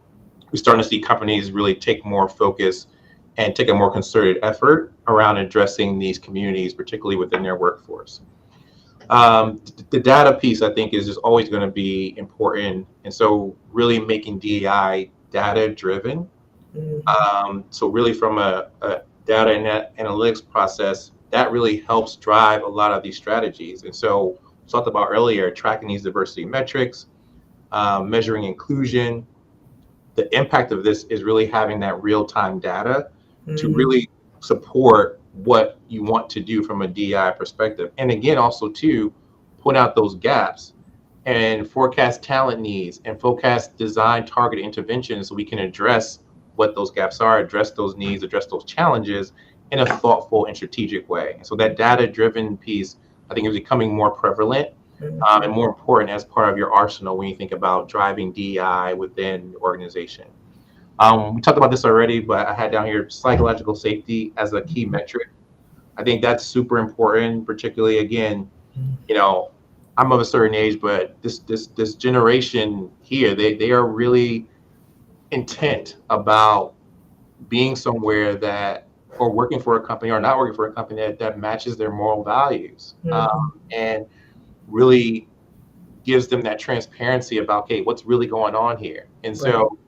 we're starting to see companies really take more focus and take a more concerted effort around addressing these communities, particularly within their workforce. The data piece, I think, is just always going to be important. And so really making DEI data driven. Mhm. So really from a data and analytics process, that really helps drive a lot of these strategies. And so we talked about earlier, tracking these diversity metrics, measuring inclusion. The impact of this is really having that real-time data to Mhm. really support what you want to do from a DI perspective. And again, also to point out those gaps and forecast talent needs and forecast design target interventions so we can address what those gaps are, address those needs, address those challenges in a thoughtful and strategic way. So that data-driven piece, I think, is becoming more prevalent and Mhm. more important as part of your arsenal when you think about driving DEI within the organization. We talked about this already, but I had down here psychological safety as a key metric. I think that's super important, particularly again, you know, I'm of a certain age, but this generation here, they are really intent about being somewhere that, or working for a company or not working for a company that matches their moral values, Mhm. and really gives them that transparency about, okay, what's really going on here. And Right. so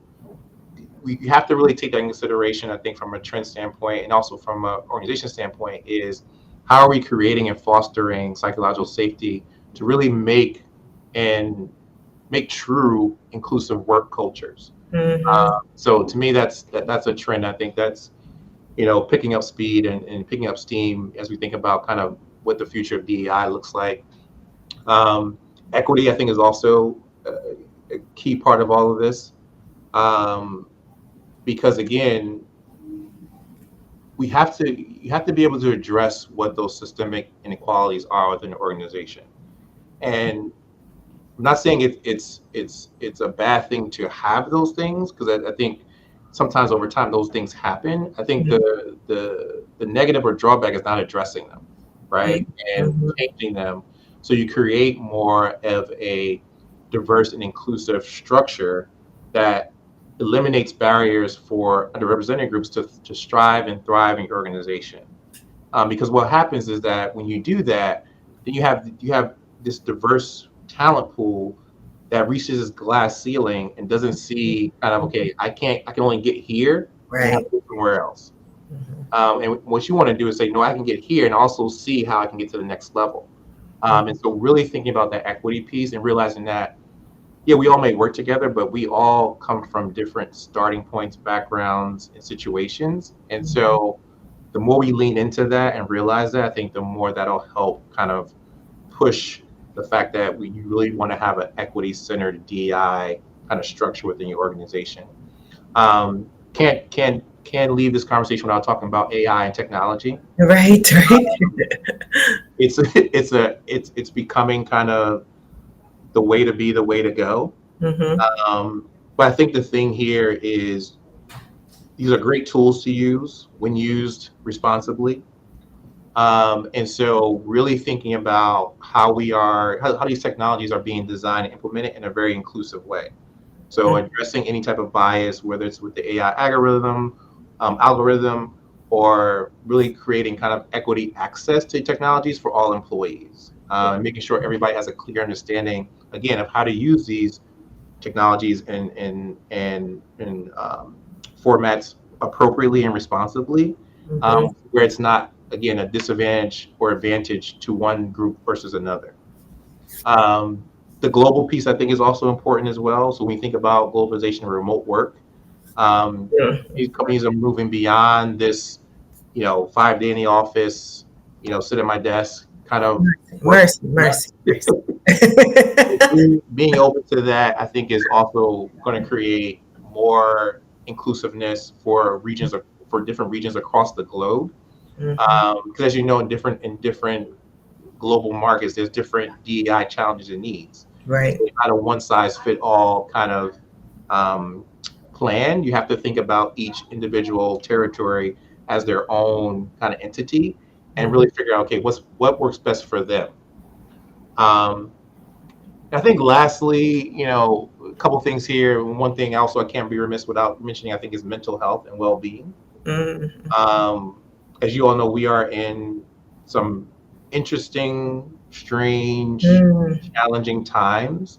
we have to really take that in consideration, I think, from a trend standpoint and also from an organization standpoint, is how are we creating and fostering psychological safety to really make and make true inclusive work cultures. Mm-hmm. So to me, that's a trend. I think that's picking up speed and picking up steam as we think about kind of what the future of DEI looks like. Equity, I think, is also a key part of all of this, um, because again, you have to be able to address what those systemic inequalities are within the organization. And I'm not saying it's a bad thing to have those things, because I think sometimes over time those things happen. I think the negative or drawback is not addressing them, right, and Mm-hmm. changing them, so you create more of a diverse and inclusive structure that eliminates barriers for underrepresented groups to strive and thrive in your organization. Because what happens is that when you do that, then you have this diverse talent pool that reaches this glass ceiling and doesn't see kind of, okay, I can only get here and have Right. to go somewhere else. Mm-hmm. And what you want to do is say, no, I can get here and also see how I can get to the next level. And so really thinking about that equity piece and realizing that, yeah, we all may work together, but we all come from different starting points, backgrounds, and situations. And so the more we lean into that and realize that, I think the more that'll help kind of push the fact that you really want to have an equity-centered DEI kind of structure within your organization. Can't leave this conversation without talking about AI and technology. Right, right. It's becoming kind of the way to be, the way to go. Mm-hmm. But I think the thing here is these are great tools to use when used responsibly. And so really thinking about how these technologies are being designed and implemented in a very inclusive way. So addressing any type of bias, whether it's with the AI algorithm, or really creating kind of equity access to technologies for all employees, and making sure everybody has a clear understanding, again, of how to use these technologies and formats appropriately and responsibly, Mm-hmm. where it's not, again, a disadvantage or advantage to one group versus another. Um, the global piece, I think, is also important as well. So when we think about globalization and remote work, these companies are moving beyond this, 5 day in the office, sit at my desk kind of work. Mercy, mercy, mercy. Being open to that, I think, is also going to create more inclusiveness for different regions across the globe. Mm-hmm. Because as you know, in different global markets, there's different DEI challenges and needs. So Right. it's not a one size fit all kind of um, plan. You have to think about each individual territory as their own kind of entity and Mm-hmm. really figure out, okay, what works best for them. Um, I think lastly, a couple things here. One thing also I can't be remiss without mentioning, I think, is mental health and well-being. Mm-hmm. Um, as you all know, we are in some interesting, strange, challenging times.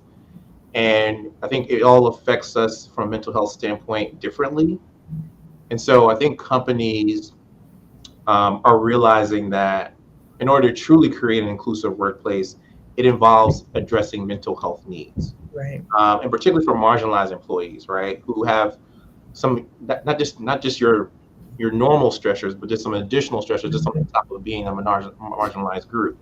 And I think it all affects us from a mental health standpoint differently. And so I think companies are realizing that in order to truly create an inclusive workplace, it involves addressing mental health needs, Right. and particularly for marginalized employees, right, who have some not just your normal stressors, but just some additional stressors just on Mm-hmm. top of being a marginalized group.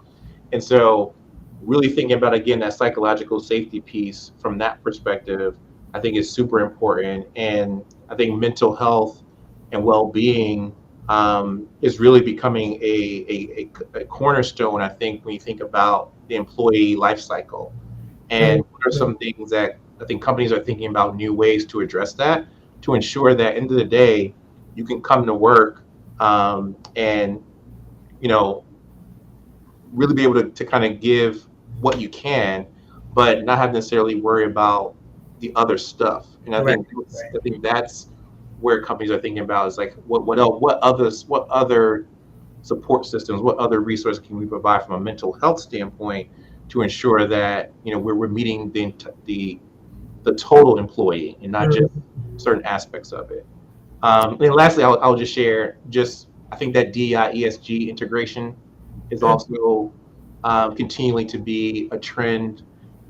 And so, really thinking about, again, that psychological safety piece from that perspective, I think, is super important. And I think mental health and well-being is really becoming a cornerstone, I think, when you think about the employee life cycle. And what are Mm-hmm. some things that I think companies are thinking about, new ways to address that, to ensure that end of the day, you can come to work and you know really be able to kind of give what you can, but not have to necessarily worry about the other stuff. And I Right. think Right. that's where companies are thinking about, is like, what else, what other support systems, what other resources can we provide from a mental health standpoint to ensure that we're meeting the total employee and not just Mm-hmm. certain aspects of it. And lastly, I'll just share, I think that DEI ESG integration is also continuing to be a trend,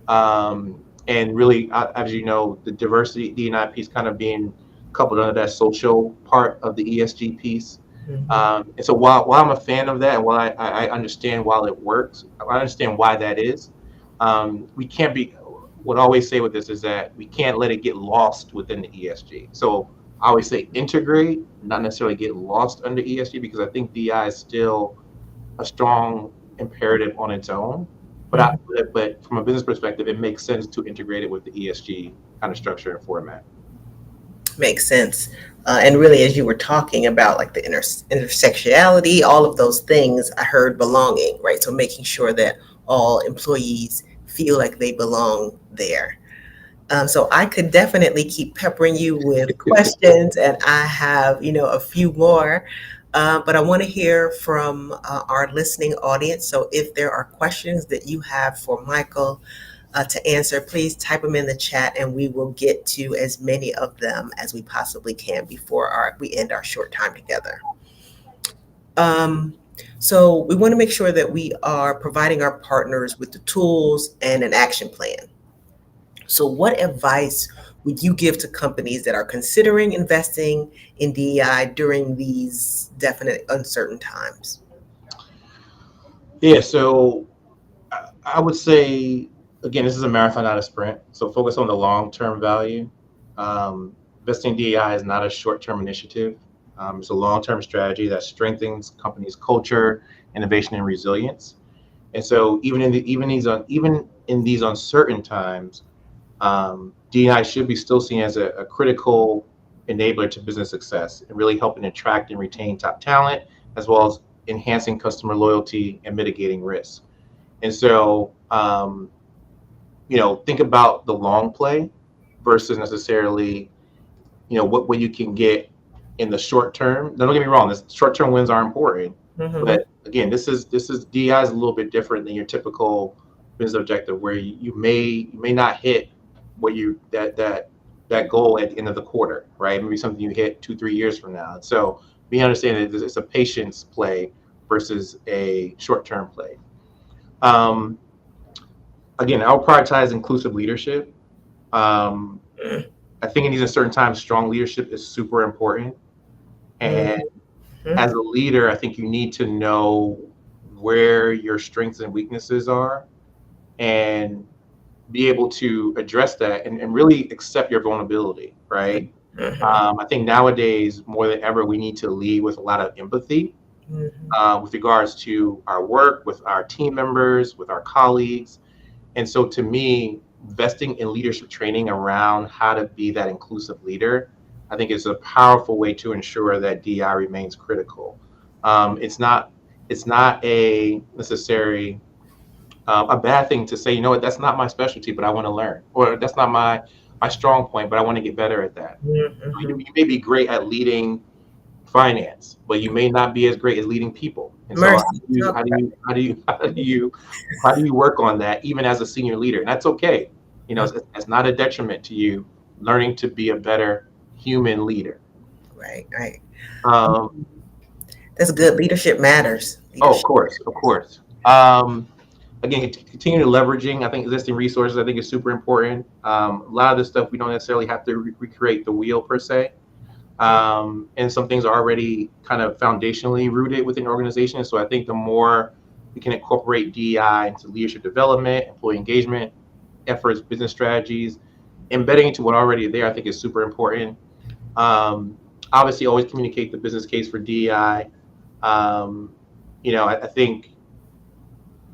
um, And really, as you know, the diversity D&I piece kind of being coupled under that social part of the ESG piece. Mhm. And so while I'm a fan of that, and while I understand while it works, I understand why that is. We can't be. What I always say with this is that we can't let it get lost within the ESG. So I always say integrate, not necessarily get lost under ESG, because I think DI is still a strong imperative on its own. But Mhm. but from a business perspective, it makes sense to integrate it with the ESG kind of structure and format. Makes sense. And really, as you were talking about like the intersectionality, all of those things, I heard belonging, right? So making sure that all employees feel like they belong there. So I could definitely keep peppering you with questions, and I have, a few more. But I want to hear from our listening audience. So if there are questions that you have for Michael to answer, please type them in the chat, and we will get to as many of them as we possibly can before we end our short time together. Um, so we want to make sure that we are providing our partners with the tools and an action plan. So, what advice would you give to companies that are considering investing in DEI during these definite uncertain times? Yeah, so I would say, again, this is a marathon, not a sprint. So focus on the long-term value. Investing in DEI is not a short-term initiative. It's a long-term strategy that strengthens companies' culture, innovation, and resilience. And so even in these uncertain times, DEI should be still seen as a critical enabler to business success and really helping attract and retain top talent, as well as enhancing customer loyalty and mitigating risk. And so, think about the long play versus necessarily, what you can get in the short term. Now, don't get me wrong, this short term wins are important, Hmm. but again, this is DI is a little bit different than your typical business objective, where you may not hit what you that goal at the end of the quarter, right? Maybe something you hit 2-3 years from now. And so we understand that it's a patience play versus a short term play. Um, Again, I'll prioritize inclusive leadership. Um, I think in these uncertain times, strong leadership is super important. And Hmm. as a leader, I think you need to know where your strengths and weaknesses are and be able to address that and really accept your vulnerability, right? Hmm. I think nowadays, more than ever, we need to lead with a lot of empathy Hmm. with regards to our work, with our team members, with our colleagues. And so to me, investing in leadership training around how to be that inclusive leader, I think is a powerful way to ensure that DI remains critical. It's not a necessary a bad thing to say, what, that's not my specialty, but I want to learn, or that's not my strong point, but I want to get better at that. You, Hmm. you may be great at leading finance, but you may not be as great as leading people. And so Mercy. Talk about how do you work on that even as a senior leader? And that's okay. it. It's not a detriment to you learning to be a better human leader. Right, right. Um, That's good. Leadership matters. oh, of Leadership. course, of course. Again, continue to leveraging, I think, existing resources, I think, is super important. A lot of this stuff we don't necessarily have to recreate the wheel per se. And some things are already kind of foundationally rooted within organizations. So I think the more we can incorporate DEI into leadership development, employee engagement efforts, business strategies, embedding into what already there, I think is super important. Obviously, always communicate the business case for DEI. Um, I think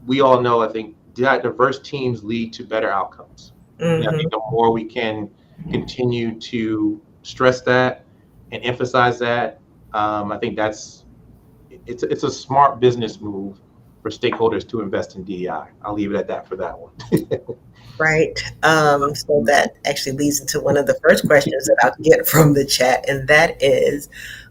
we all know, I think diverse teams lead to better outcomes. And I Hmm. think the more we can continue to stress that and emphasize that, I think it's a smart business move for stakeholders to invest in DEI. I'll leave it at that for that one. Right. So that actually leads into one of the first questions that I'll get from the chat, and that is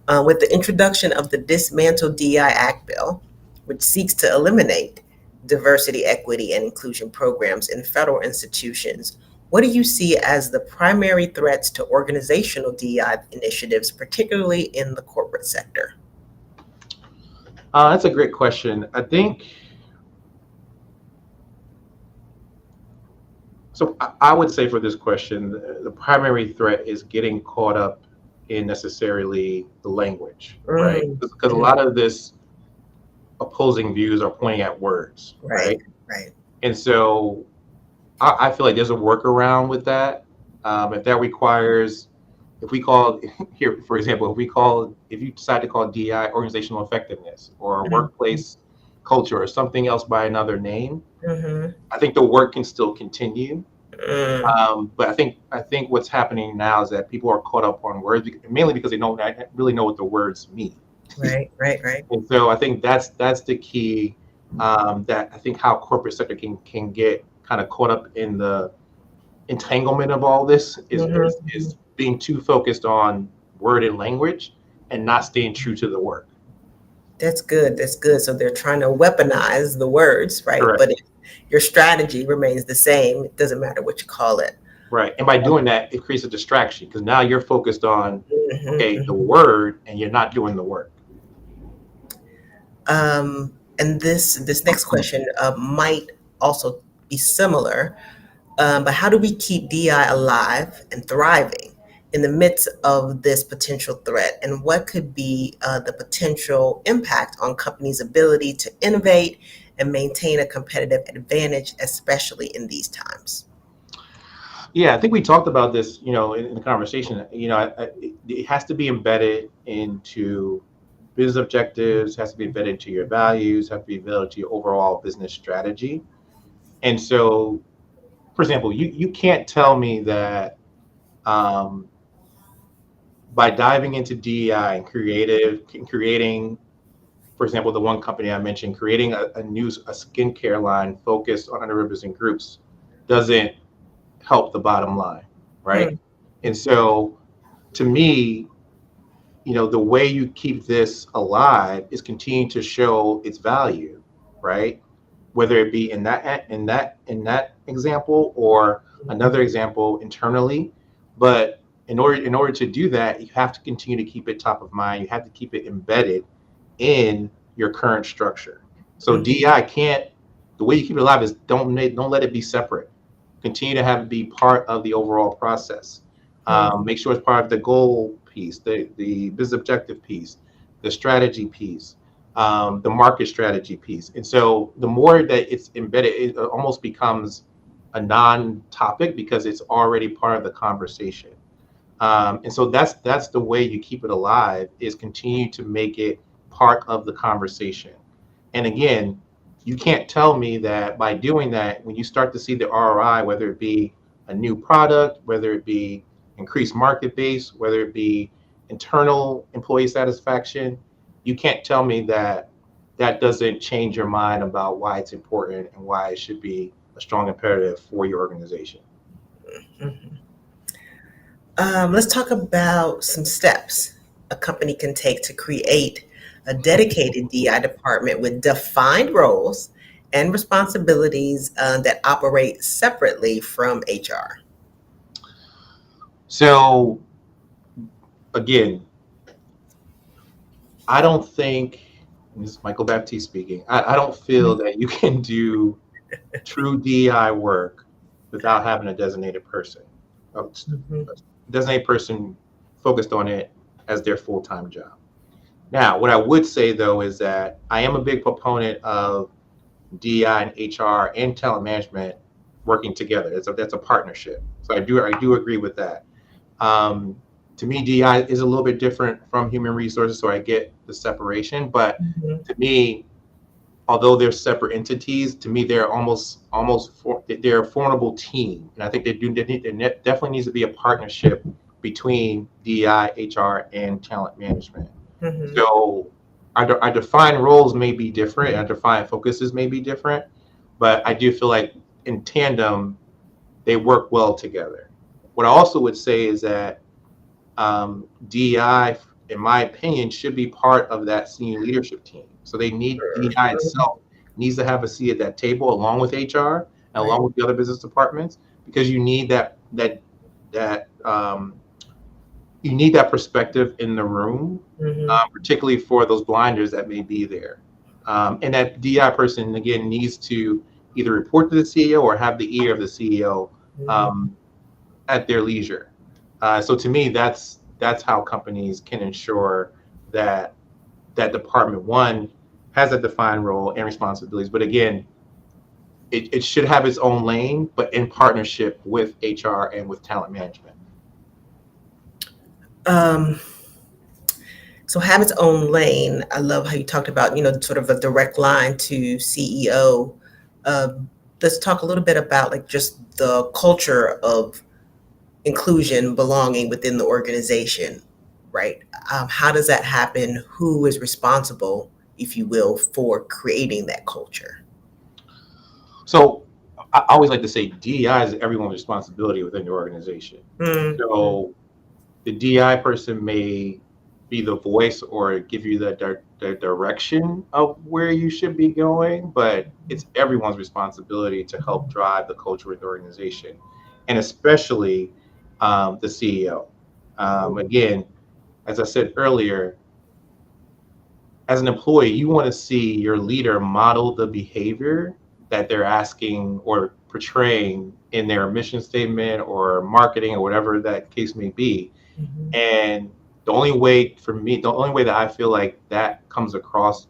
with the introduction of the Dismantle DI Act bill, which seeks to eliminate diversity, equity, and inclusion programs in federal institutions. What do you see as the primary threats to organizational DEI initiatives, particularly in the corporate sector? That's a great question. I think So I would say for this question, the primary threat is getting caught up in necessarily the language, right? Mm, Because a mhm. lot of this opposing views are pointing at words, Right, right? right. And so I feel like there's a workaround with that. If that requires, if we call here, for example, if you decide to call DI organizational effectiveness or Mhm, workplace culture or something else by another name, mhm, I think the work can still continue. mm. But I think what's happening now is that people are caught up on words, mainly because they don't really know what the words mean. Right, right, right. And so I think that's the key. That I think how corporate sector can get kind of caught up in the entanglement of all this is Mhm, is, mhm. is being too focused on word and language and not staying true to the work. That's good. That's good. So they're trying to weaponize the words, right? Correct. But if your strategy remains the same, it doesn't matter what you call it. Right. And by doing that, it creates a distraction because now you're focused on, Mhm, okay, the mhm. word and you're not doing the work. And this next question might also be similar, but how do we keep DI alive and thriving in the midst of this potential threat? And what could be the potential impact on companies' ability to innovate and maintain a competitive advantage, especially in these times? Yeah, I think we talked about this, in the conversation. It has to be embedded into business objectives, has to be embedded into your values, has to be embedded into your overall business strategy. And so, for example, you can't tell me that um, by diving into DEI and creating, for example, the one company I mentioned, creating a skincare line focused on underrepresented groups doesn't help the bottom line, right? Hmm. And so, to me, the way you keep this alive is continue to show its value, right? Whether it be in that example or another example internally. But in order to do that, you have to continue to keep it top of mind. You have to keep it embedded in your current structure. So Hmm. DEI can't. The way you keep it alive is don't let it be separate. Continue to have it be part of the overall process. Hmm. Make sure it's part of the goal piece, the business objective piece, the strategy piece, the market strategy piece. And so the more that it's embedded, it almost becomes a non-topic because it's already part of the conversation. And so that's the way you keep it alive is continue to make it part of the conversation. And again, you can't tell me that by doing that, when you start to see the ROI, whether it be a new product, whether it be increased market base, whether it be internal employee satisfaction, you can't tell me that that doesn't change your mind about why it's important and why it should be a strong imperative for your organization. Hmm. Let's talk about some steps a company can take to create a dedicated DI department with defined roles and responsibilities that operate separately from HR. So again, I don't think, and this is Michael Baptiste speaking, I don't feel that you can do true DEI work without having a designated person, a Mhm. designated person focused on it as their full-time job. Now, what I would say though is that I am a big proponent of DEI and HR and talent management working together. That's a partnership. So I do agree with that. Um, to me, DI is a little bit different from human resources, so I get the separation. But Mhm. to me, although they're separate entities, to me they're they're a formidable team, and I think there definitely needs to be a partnership between DI, HR, and talent management. Mhm. So our defined roles may be different, our defined focuses may be different, but I do feel like in tandem they work well together. What I also would say is that DEI, in my opinion, should be part of that senior leadership team. So DEI itself needs to have a seat at that table along with HR and Right. along with the other business departments because that you need that perspective in the room, Mhm. particularly for those blinders that may be there. And that DI person again needs to either report to the CEO or have the ear of the CEO Mhm. um, at their leisure. So to me, that's how companies can ensure that that department one has a defined role and responsibilities. But again, it should have its own lane, but in partnership with HR and with talent management. Um, so have its own lane. I love how you talked about, sort of a direct line to CEO. Um, let's talk a little bit about like just the culture of inclusion, belonging within the organization, right? How does that happen? Who is responsible, if you will, for creating that culture? So I always like to say DEI is everyone's responsibility within the organization. Mm-hmm. So the DI person may be the voice or give you the direction of where you should be going, but it's everyone's responsibility to help drive the culture of the organization, and especially the CEO. Again, as I said earlier, as an employee, you want to see your leader model the behavior that they're asking or portraying in their mission statement or marketing or whatever that case may be. Mm-hmm. And the only way for me, the only way that I feel like that comes across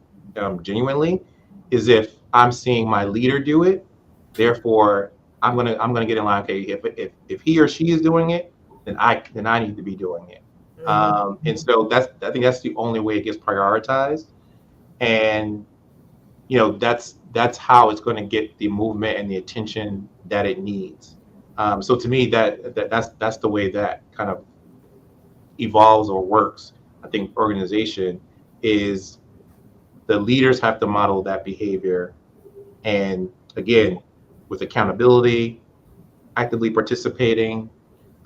genuinely is if I'm seeing my leader do it. Therefore, I'm gonna get in line. Okay, if he or she is doing it, then I need to be doing it. And Mm-hmm. so I think that's the only way it gets prioritized. And that's how it's going to get the movement and the attention that it needs. So to me, that's the way that kind of evolves or works. I think organization is the leaders have to model that behavior, and again, with accountability, actively participating,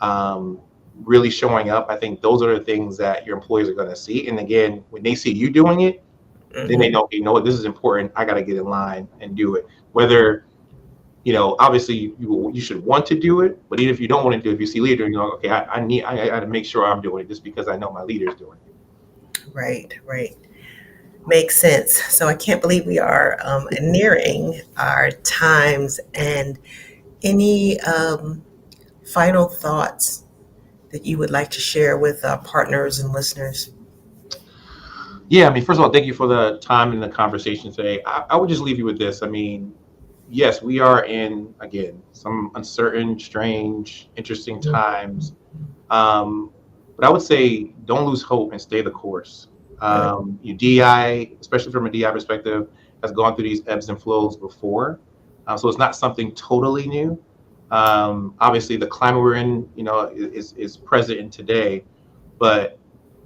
um, really showing up. I think those are the things that your employees are going to see. And again, when they see you doing it, then they Mm-hmm. know, what, this is important. I got to get in line and do it. Whether obviously you should want to do it, but even if you don't want to do it, if you see leader, okay, I got to make sure I'm doing it just because I know my leader's doing it. Right, right. Makes sense. So I can't believe we are nearing our times. And any final thoughts that you would like to share with partners and listeners? Yeah, I mean, first of all, thank you for the time and the conversation today. I would just leave you with this. I mean, yes, we are in, again, some uncertain, strange, interesting times. Um, but I would say don't lose hope and stay the course. DI, especially from a DI perspective, has gone through these ebbs and flows before. So it's not something totally new. Obviously, the climate we're in, is present in today. But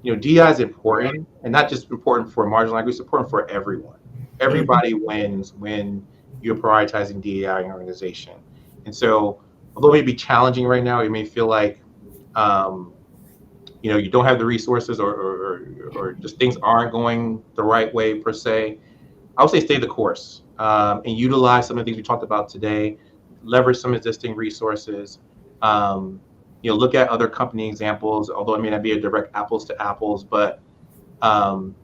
DI is important, and not just important for marginalized groups, it's important for everyone. Mhm. Everybody wins when you're prioritizing DEI in your organization. And so, although it may be challenging right now, you may feel like um, you don't have the resources, or just things aren't going the right way per se. I would say stay the course, and utilize some of the things we talked about today. Leverage some existing resources. Um, look at other company examples, although it may not be a direct apples to apples, but um,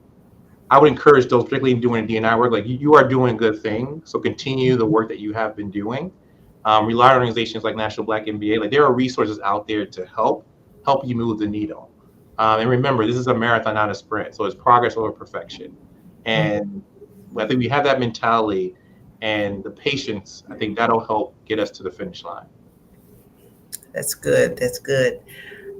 I would encourage those, particularly doing D&I work, like you are doing good things. So continue the work that you have been doing. Rely on organizations like National Black MBA. Like there are resources out there to help you move the needle. And remember, this is a marathon, not a sprint. So it's progress over perfection. And I think we have that mentality and the patience. I think that'll help get us to the finish line. That's good. That's good.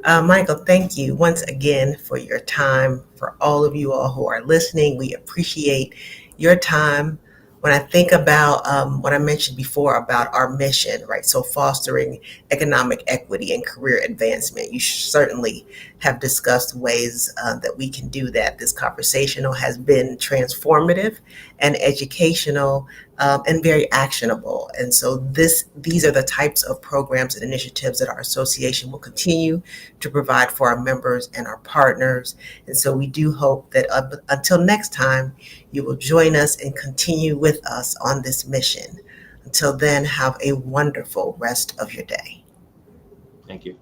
Michael, thank you once again for your time. For all of you all who are listening, we appreciate your time. When I think about what I mentioned before about our mission, right? So, fostering economic equity and career advancement, you certainly have discussed ways that we can do that. This conversation has been transformative and educational, and very actionable. And so, these are the types of programs and initiatives that our association will continue to provide for our members and our partners. And so we do hope that until next time, you will join us and continue with us on this mission. Until then, have a wonderful rest of your day. Thank you.